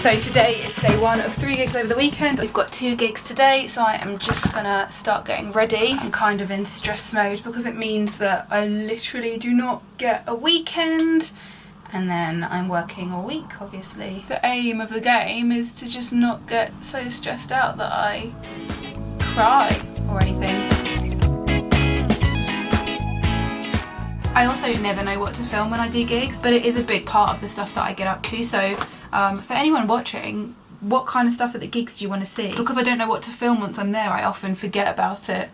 So today is day 1 of 3 gigs over the weekend. We've got 2 gigs today, so I am just gonna start getting ready. I'm kind of in stress mode because it means that I literally do not get a weekend, and then I'm working all week, obviously. The aim of the game is to just not get so stressed out that I cry or anything. I also never know what to film when I do gigs, but it is a big part of the stuff that I get up to. So for anyone watching, what kind of stuff at the gigs do you want to see? Because I don't know what to film once I'm there, I often forget about it.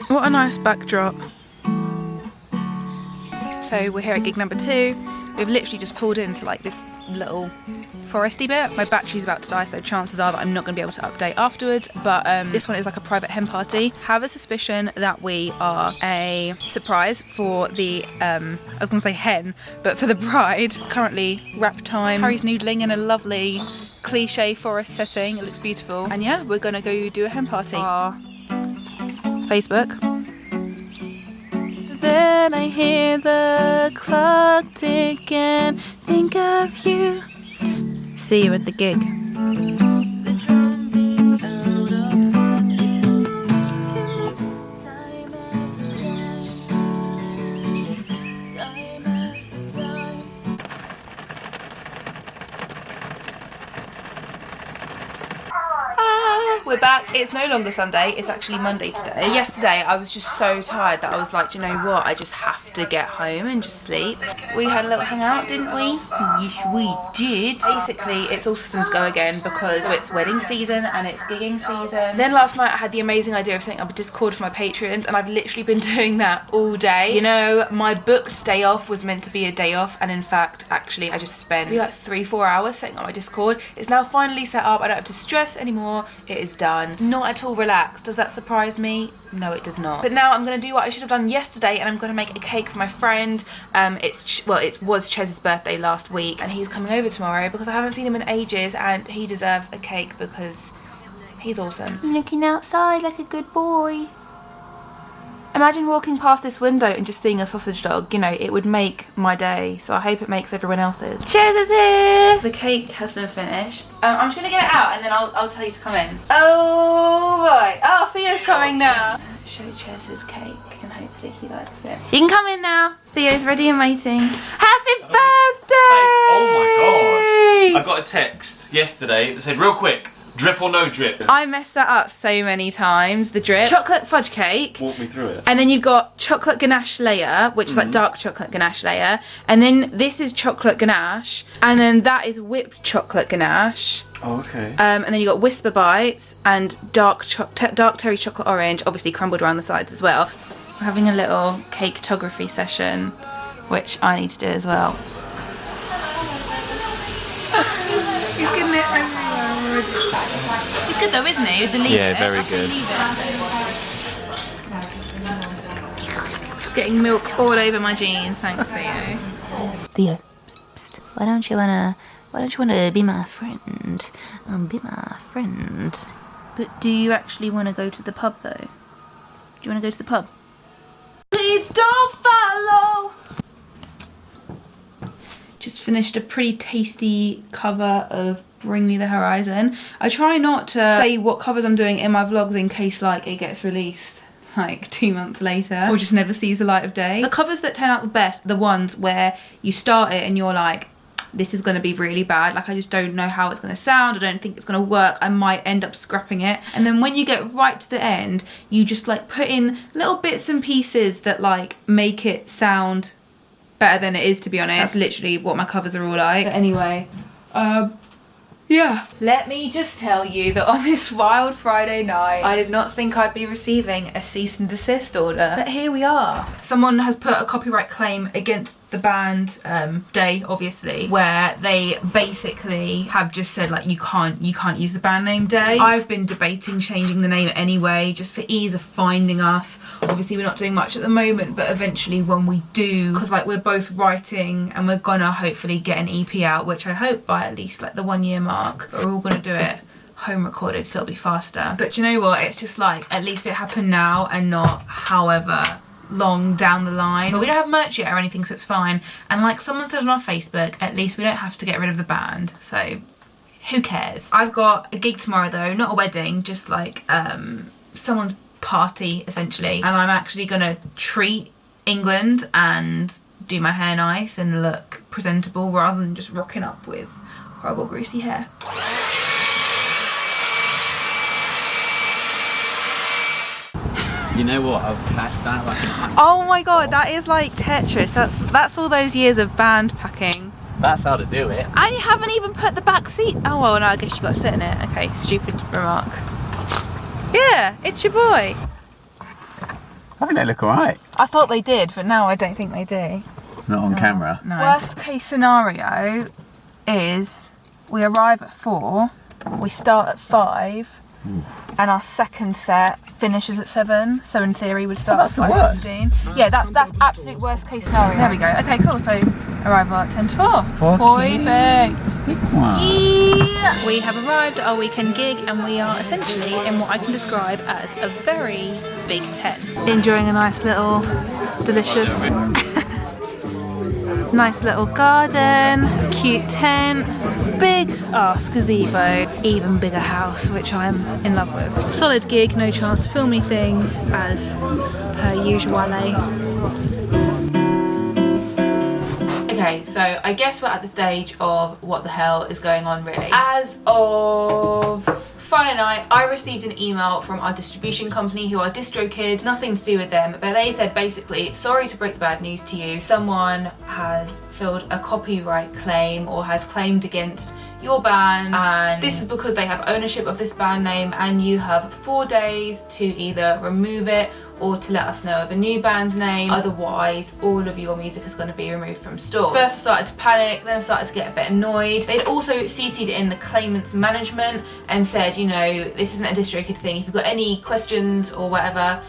What a nice backdrop. So we're here at gig number 2. We've literally just pulled into like this little foresty bit. My battery's about to die, so chances are that I'm not going to be able to update afterwards, but this one is like a private hen party. Have a suspicion that we are a surprise for the I was going to say hen, but for the bride. It's currently wrap time. Harry's noodling in a lovely cliche forest setting. It looks beautiful, and yeah, we're gonna go do a hen party. Our Facebook. Then I hear the clock tick and think of you. See you at the gig. We're back. It's no longer Sunday, it's actually Monday today. Yesterday I was just so tired that I was like, do you know what, I just have to get home and just sleep. We had a little hangout, didn't we? Yes, we did. Basically, it's all systems go again because it's wedding season and it's gigging season. Then last night I had the amazing idea of setting up a Discord for my patrons, and I've literally been doing that all day. You know, my booked day off was meant to be a day off, and in fact, actually, I just spent maybe like 3-4 hours setting up my Discord. It's now finally set up. I don't have to stress anymore. It is done. Not at all relaxed. Does that surprise me? No, it does not. But now I'm going to do what I should have done yesterday, and I'm going to make a cake for my friend. It was Chez's birthday last week, and he's coming over tomorrow because I haven't seen him in ages, and he deserves a cake because he's awesome. Looking outside like a good boy. Imagine walking past this window and just seeing a sausage dog. You know, it would make my day, so I hope it makes everyone else's. Cheers is here! The cake has been finished. I'm just gonna get it out and then I'll tell you to come in. Oh boy! Oh, Theo's coming now. Show Cheers his cake and hopefully he likes it. You can come in now. Theo's ready and waiting. Happy birthday! Oh my god! I got a text yesterday that said, real quick, drip or no drip? I messed that up so many times, the drip. Chocolate fudge cake. Walk me through it. And then you've got chocolate ganache layer, which is like dark chocolate ganache layer. And then this is chocolate ganache. And then that is whipped chocolate ganache. Oh, okay. And then you got Whisper Bites and dark terry chocolate orange, obviously crumbled around the sides as well. We're having a little cake-tography session, which I need to do as well. He's getting it everywhere. He's good though, isn't he? With the leave Yeah, very good. Just getting milk all over my jeans, thanks Theo. Theo, psst, why don't you wanna be my friend? Be my friend. But do you actually wanna go to the pub though? Do you wanna go to the pub? Please don't follow! Just finished a pretty tasty cover of Bring Me the Horizon. I try not to say what covers I'm doing in my vlogs in case like it gets released like 2 months later or just never sees the light of day. The covers that turn out the best are the ones where you start it and you're like, this is going to be really bad, like I just don't know how it's going to sound, I don't think it's going to work, I might end up scrapping it. And then when you get right to the end, you just like put in little bits and pieces that like make it sound better than it is, to be honest. That's literally what my covers are all like. But anyway, Yeah. Let me just tell you that on this wild Friday night, I did not think I'd be receiving a cease and desist order, but here we are. Someone has put a copyright claim against the band Day, obviously, where they basically have just said like you can't use the band name Day. I've been debating changing the name anyway, just for ease of finding us. Obviously we're not doing much at the moment, but eventually when we do, because like we're both writing and we're gonna hopefully get an EP out, which I hope by at least like the 1 year mark, but we're all gonna do it home recorded so it'll be faster. But you know what, it's just like at least it happened now and not however long down the line. But we don't have merch yet or anything, so it's fine. And like someone said on our Facebook, at least we don't have to get rid of the band, so who cares. I've got a gig tomorrow though, not a wedding, just like someone's party essentially, and I'm actually gonna treat England and do my hair nice and look presentable rather than just rocking up with horrible greasy hair. You know what? I'll catch that. Like, oh my god, that is like Tetris. That's all those years of band packing. that's how to do it. And you haven't even put the back seat. Oh well, no, I guess you got to sit in it. Okay, stupid remark. Yeah, it's your boy. I think they look alright. I thought they did, but now I don't think they do. Not on camera. No. Worst case scenario is we arrive at 4, we start at 5. And our second set finishes at 7, so in theory we'd start at 5:15. Yeah, that's absolute worst case scenario. There we go. Okay, cool. So arrival at 10 to 4. Perfect. Yeah. We have arrived at our weekend gig, and we are essentially in what I can describe as a very big tent. Enjoying a nice little, delicious, nice little garden, cute tent. Big ass gazebo, even bigger house, which I'm in love with. Solid gig, no chance to film anything as per usual. Okay, so I guess we're at the stage of what the hell is going on really. As of Friday night, I received an email from our distribution company who are DistroKid, nothing to do with them, but they said basically, sorry to break the bad news to you, someone has filed a copyright claim or has claimed against your band, and this is because they have ownership of this band name, and you have 4 days to either remove it or to let us know of a new band name, otherwise all of your music is going to be removed from stores. First I started to panic, then I started to get a bit annoyed. They'd also CC'd in the claimant's management and said, you know, this isn't a DistroKid thing, if you've got any questions or whatever,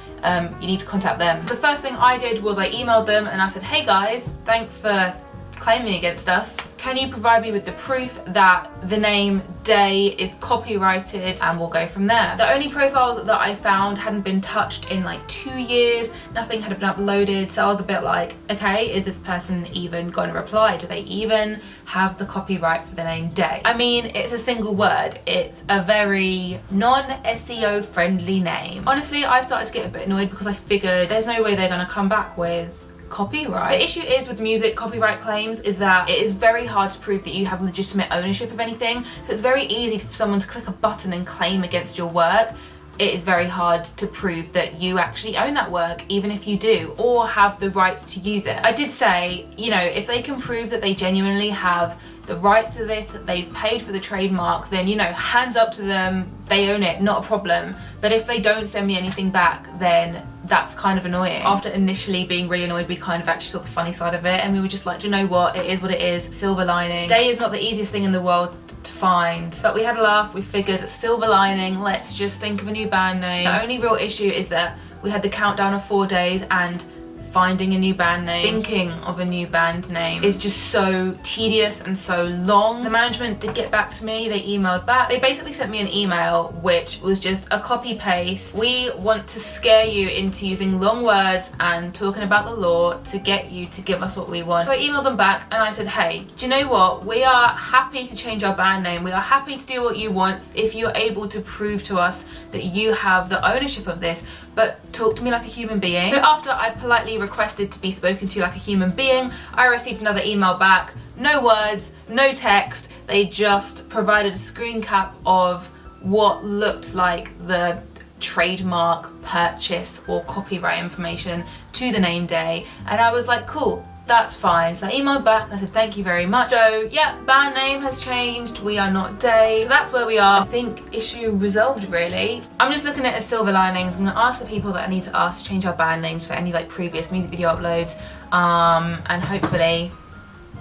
you need to contact them. So the first thing I did was I emailed them and I said, hey guys, thanks for claiming against us. Can you provide me with the proof that the name Day is copyrighted, and we'll go from there. The only profiles that I found hadn't been touched in like 2 years, nothing had been uploaded, so I was a bit like, okay, is this person even going to reply? Do they even have the copyright for the name Day? I mean, it's a single word, it's a very non-SEO friendly name. Honestly, I started to get a bit annoyed because I figured there's no way they're going to come back with copyright. The issue is with music copyright claims is that it is very hard to prove that you have legitimate ownership of anything, so it's very easy for someone to click a button and claim against your work. It is very hard to prove that you actually own that work, even if you do, or have the rights to use it. I did say, you know, if they can prove that they genuinely have the rights to this, that they've paid for the trademark, then, you know, hands up to them, they own it, not a problem. But if they don't send me anything back, then that's kind of annoying. After initially being really annoyed, we kind of actually saw the funny side of it, and we were just like, do you know what, it is what it is, silver lining. Day is not the easiest thing in the world to find, but we had a laugh. We figured silver lining, let's just think of a new band name. The only real issue is that we had the countdown of 4 days, and finding a new band name, thinking of a new band name is just so tedious and so long. The management did get back to me, they emailed back. They basically sent me an email which was just a copy paste. We want to scare you into using long words and talking about the law to get you to give us what we want. So I emailed them back and I said, hey, do you know what? We are happy to change our band name. We are happy to do what you want if you're able to prove to us that you have the ownership of this, but talk to me like a human being. So after I politely requested to be spoken to like a human being, I received another email back. No words, no text. They just provided a screen cap of what looked like the trademark, purchase or copyright information to the name Day, and I was like, cool, that's fine. So I emailed back and I said thank you very much. So yeah, band name has changed. We are not Day. So that's where we are. I think issue resolved really. I'm just looking at the silver linings. I'm gonna ask the people that I need to ask to change our band names for any like previous music video uploads. And hopefully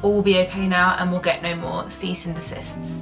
all will be okay now and we'll get no more cease and desists.